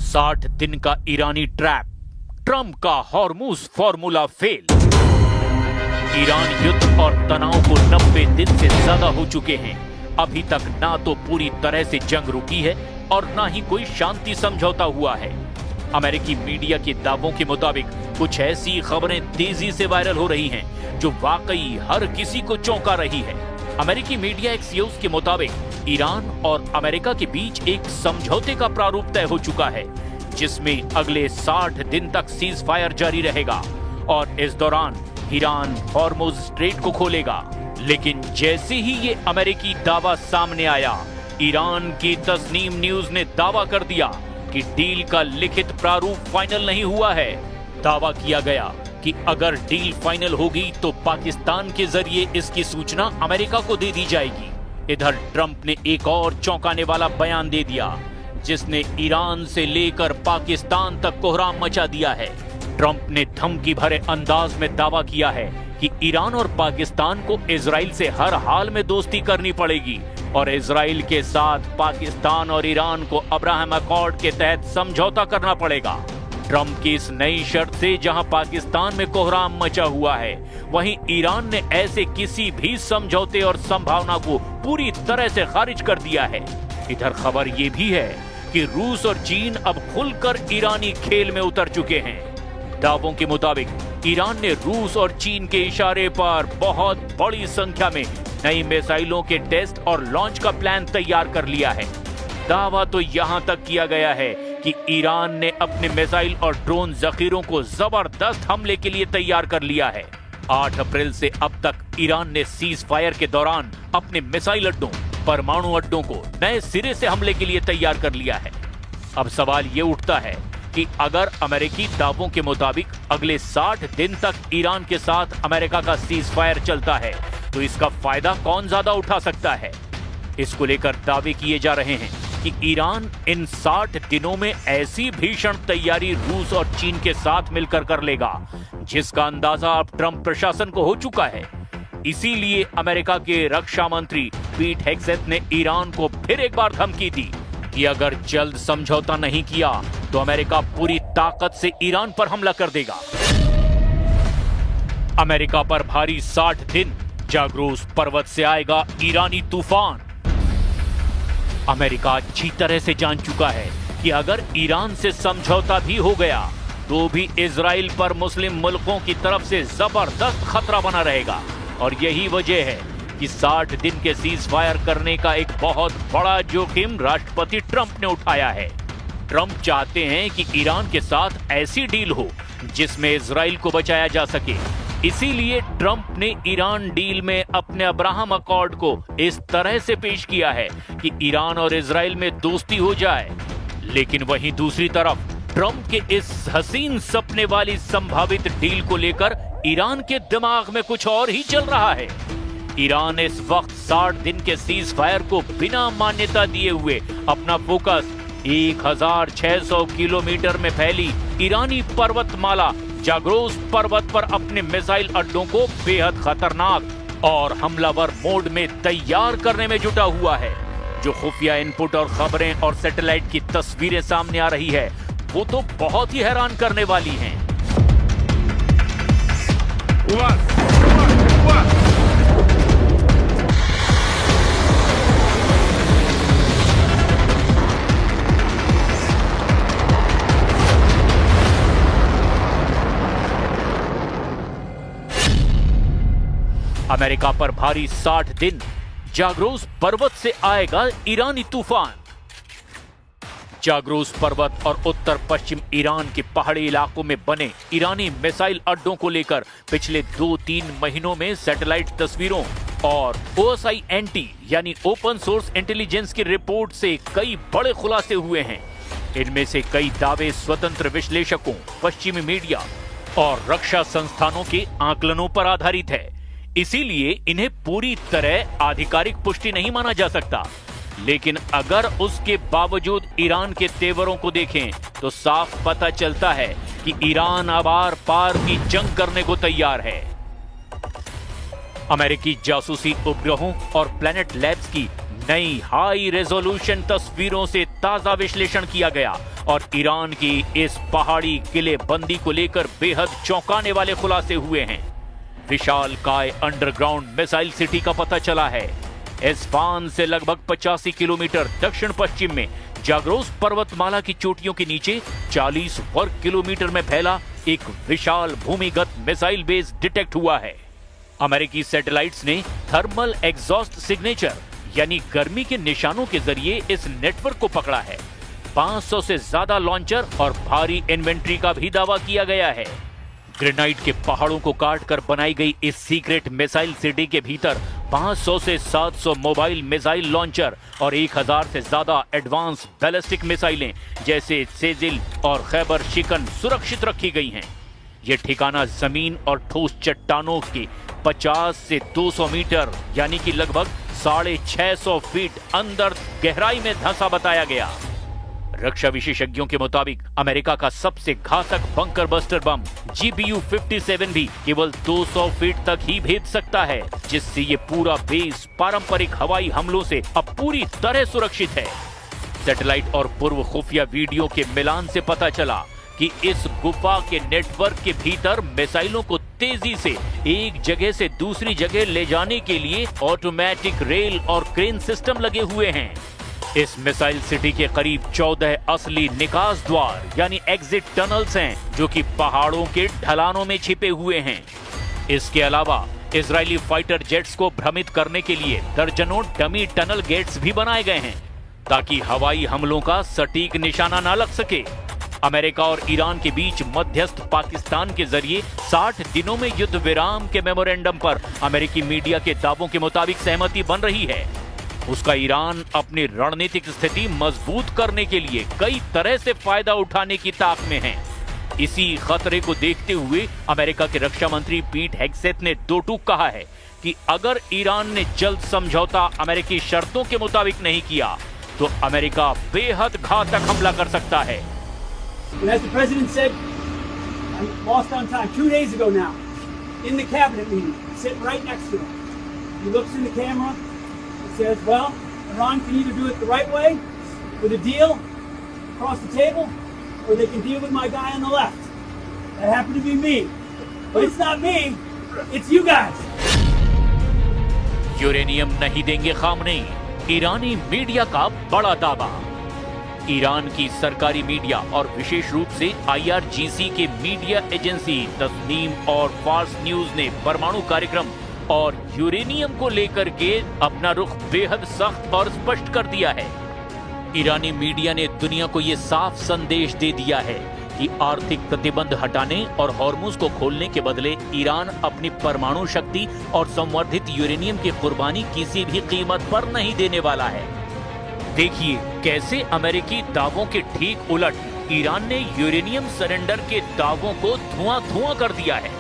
60 दिन का ईरानी trap, Trump का हॉर्मुज फॉर्मूला फेल। ईरान युद्ध और तनाव को 90 दिन से ज्यादा हो चुके हैं। अभी तक ना तो पूरी तरह से जंग रुकी है और ना ही कोई शांति समझौता हुआ है। अमेरिकी मीडिया के दावों के मुताबिक कुछ ऐसी खबरें तेजी से वायरल हो रही हैं जो वाकई हर किसी को चौंका रही है। अमेरिकी मीडिया एक्सियोस के मुताबिक ईरान और अमेरिका के बीच एक समझौते का प्रारूप तय हो चुका है, जिसमें अगले 60 दिन तक सीज फायर जारी रहेगा और इस दौरान ईरान हॉर्मुज स्ट्रेट को खोलेगा। लेकिन जैसे ही ये अमेरिकी दावा सामने आया, ईरान की तस्नीम न्यूज ने दावा कर दिया कि डील का लिखित प्रारूप फाइनल नहीं हुआ है। दावा किया गया कि अगर डील फाइनल होगी तो पाकिस्तान के जरिए इसकी सूचना अमेरिका को दे दी जाएगी। इधर ट्रंप ने एक और चौंकाने वाला बयान दे दिया, जिसने ईरान से लेकर पाकिस्तान तक कोहराम मचा दिया है। ट्रंप ने धमकी भरे अंदाज में दावा किया है कि ईरान और पाकिस्तान को इजराइल से हर हाल में दोस्ती करनी पड़ेगी और इजराइल के साथ पाकिस्तान और ईरान को अब्राहम अकॉर्ड के तहत समझौता करना पड़ेगा। ट्रंप की इस नई शर्त से जहां पाकिस्तान में कोहराम मचा हुआ है, वहीं ईरान ने ऐसे किसी भी समझौते और संभावना को पूरी तरह से खारिज कर दिया है। इधर खबर ये भी है कि रूस और चीन अब खुलकर ईरानी खेल में उतर चुके हैं। दावों के मुताबिक ईरान ने रूस और चीन के इशारे पर बहुत बड़ी संख्या में नई मिसाइलों के टेस्ट और लॉन्च का प्लान तैयार कर लिया है। दावा तो यहां तक किया गया है कि ईरान ने अपने मिसाइल और ड्रोन जखीरों को जबरदस्त हमले के लिए तैयार कर लिया है। 8 अप्रैल से अब तक ईरान ने सीज फायर के दौरान अपने मिसाइल अड्डों, परमाणु अड्डों को नए सिरे से हमले के लिए तैयार कर लिया है। अब सवाल ये उठता है कि अगर अमेरिकी दावों के मुताबिक अगले 60 दिन तक ईरान के साथ अमेरिका का सीज फायर चलता है, तो इसका फायदा कौन ज्यादा उठा सकता है? इसको लेकर दावे किए जा रहे हैं कि ईरान इन 60 दिनों में ऐसी भीषण तैयारी रूस और चीन के साथ मिलकर कर लेगा, जिसका अंदाजा अब ट्रंप प्रशासन को हो चुका है। इसीलिए अमेरिका के रक्षा मंत्री पीट हेग्सेथ ने ईरान को फिर एक बार धमकी दी कि अगर जल्द समझौता नहीं किया तो अमेरिका पूरी ताकत से ईरान पर हमला कर देगा। अमेरिका पर भारी 60 दिन, जाग्रोस पर्वत से आएगा ईरानी तूफान। अमेरिका अच्छी तरह से जान चुका है कि अगर ईरान से समझौता भी हो गया तो भी इजराइल पर मुस्लिम मुल्कों की तरफ से जबरदस्त खतरा बना रहेगा और यही वजह है कि 60 दिन के सीज फायर करने का एक बहुत बड़ा जोखिम राष्ट्रपति ट्रंप ने उठाया है। ट्रंप चाहते हैं कि ईरान के साथ ऐसी डील हो जिसमें इजराइल को बचाया जा सके। इसीलिए ट्रंप ने ईरान डील में अपने अब्राहम अकॉर्ड को इस तरह से पेश किया है कि ईरान और इजराइल में दोस्ती हो जाए। लेकिन वहीं दूसरी तरफ ट्रंप के इस हसीन सपने वाली संभावित डील को लेकर ईरान के दिमाग में कुछ और ही चल रहा है। ईरान इस वक्त 60 दिन के सीज फायर को बिना मान्यता दिए हुए अपना फोकस 1600 किलोमीटर में फैली ईरानी पर्वतमाला जाग्रोस पर्वत पर अपने मिसाइल अड्डों को बेहद खतरनाक और हमलावर मोड में तैयार करने में जुटा हुआ है। जो खुफिया इनपुट और खबरें और सैटेलाइट की तस्वीरें सामने आ रही है, वो तो बहुत ही हैरान करने वाली हैं। अमेरिका पर भारी 60 दिन, जाग्रोस पर्वत से आएगा ईरानी तूफान। जाग्रोस पर्वत और उत्तर पश्चिम ईरान के पहाड़ी इलाकों में बने ईरानी मिसाइल अड्डों को लेकर पिछले 2-3 महीनों में सैटेलाइट तस्वीरों और OSINT यानी ओपन सोर्स इंटेलिजेंस की रिपोर्ट से कई बड़े खुलासे हुए हैं। इनमें से कई दावे स्वतंत्र विश्लेषकों, पश्चिमी मीडिया और रक्षा संस्थानों के आकलनों पर आधारित है। इसीलिए इन्हें पूरी तरह आधिकारिक पुष्टि नहीं माना जा सकता। लेकिन अगर उसके बावजूद ईरान के तेवरों को देखें तो साफ पता चलता है कि ईरान अब आर पार की जंग करने को तैयार है। अमेरिकी जासूसी उपग्रहों और प्लैनेट लैब्स की नई हाई रेजोल्यूशन तस्वीरों से ताजा विश्लेषण किया गया और ईरान की इस पहाड़ी किलेबंदी को लेकर बेहद चौंकाने वाले खुलासे हुए हैं। विशालकाय अंडरग्राउंड मिसाइल सिटी का पता चला है। एस्फान से लगभग 85 किलोमीटर दक्षिण पश्चिम में जाग्रोस पर्वतमाला की चोटियों के नीचे 40 वर्ग किलोमीटर में फैला एक विशाल भूमिगत मिसाइल बेस डिटेक्ट हुआ है। अमेरिकी सैटेलाइट्स ने थर्मल एग्जॉस्ट सिग्नेचर यानी गर्मी के निशानों के जरिए इस नेटवर्क को पकड़ा है। 500 से ज्यादा लॉन्चर और भारी इन्वेंट्री का भी दावा किया गया है। ग्रेनाइट के पहाड़ों को काटकर बनाई गई इस सीक्रेट मिसाइल सिटी के भीतर 500 से 700 मोबाइल मिसाइल लॉन्चर और 1000 से ज्यादा एडवांस बैलिस्टिक मिसाइलें जैसे सेजिल और खैबर शिकन सुरक्षित रखी गई हैं। यह ठिकाना जमीन और ठोस चट्टानों के 50 से 200 मीटर यानी कि लगभग 650 फीट अंदर गहराई में धंसा बताया गया। रक्षा विशेषज्ञों के मुताबिक अमेरिका का सबसे घातक बंकर बस्टर बम GBU-57 भी केवल 200 फीट तक ही भेद सकता है, जिससे ये पूरा बेस पारंपरिक हवाई हमलों से अब पूरी तरह सुरक्षित है। सैटेलाइट और पूर्व खुफिया वीडियो के मिलान से पता चला कि इस गुफा के नेटवर्क के भीतर मिसाइलों को तेजी से एक जगह से दूसरी जगह ले जाने के लिए ऑटोमेटिक रेल और क्रेन सिस्टम लगे हुए हैं। इस मिसाइल सिटी के करीब 14 असली निकास द्वार यानी एग्जिट टनल्स हैं, जो कि पहाड़ों के ढलानों में छिपे हुए हैं। इसके अलावा इजरायली फाइटर जेट्स को भ्रमित करने के लिए दर्जनों डमी टनल गेट्स भी बनाए गए हैं, ताकि हवाई हमलों का सटीक निशाना न लग सके। अमेरिका और ईरान के बीच मध्यस्थ पाकिस्तान के जरिए 60 दिनों में युद्ध विराम के मेमोरेंडम पर अमेरिकी मीडिया के दावों के मुताबिक सहमति बन रही है। उसका ईरान अपनी रणनीतिक स्थिति मजबूत करने के लिए कई तरह से फायदा उठाने की ताक में है। इसी खतरे को देखते हुए अमेरिका के रक्षा मंत्री पीट हेग्सेथ ने दो टूक कहा है कि अगर ईरान ने जल्द समझौता अमेरिकी शर्तों के मुताबिक नहीं किया तो अमेरिका बेहद घातक हमला कर सकता है। And as the president said, I lost on time 2 days ago now, in the cabinet meeting, sitting right next to him. He looks in the camera and says, well, Iran can either do it the right way, with a deal across the table, or they can deal with my guy on the left. That happened to be me. But it's not me, it's you guys. Uranium नहीं देंगे Khamenei, ईरानी media का बड़ा दावा। Iran की सरकारी media और विशेष रूप से IRGC के मीडिया एजेंसी तस्नीम और फार्स न्यूज ने परमाणु कार्यक्रम और यूरेनियम को लेकर के अपना रुख बेहद सख्त और स्पष्ट कर दिया है। ईरानी मीडिया ने दुनिया को यह साफ संदेश दे दिया है कि आर्थिक प्रतिबंध हटाने और हॉर्मुज को खोलने के बदले ईरान अपनी परमाणु शक्ति और संवर्धित यूरेनियम की कुर्बानी किसी भी कीमत पर नहीं देने वाला है। देखिए कैसे अमेरिकी दावों के ठीक उलट ईरान ने यूरेनियम सरेंडर के दावों को धुआं-धुआं कर दिया है।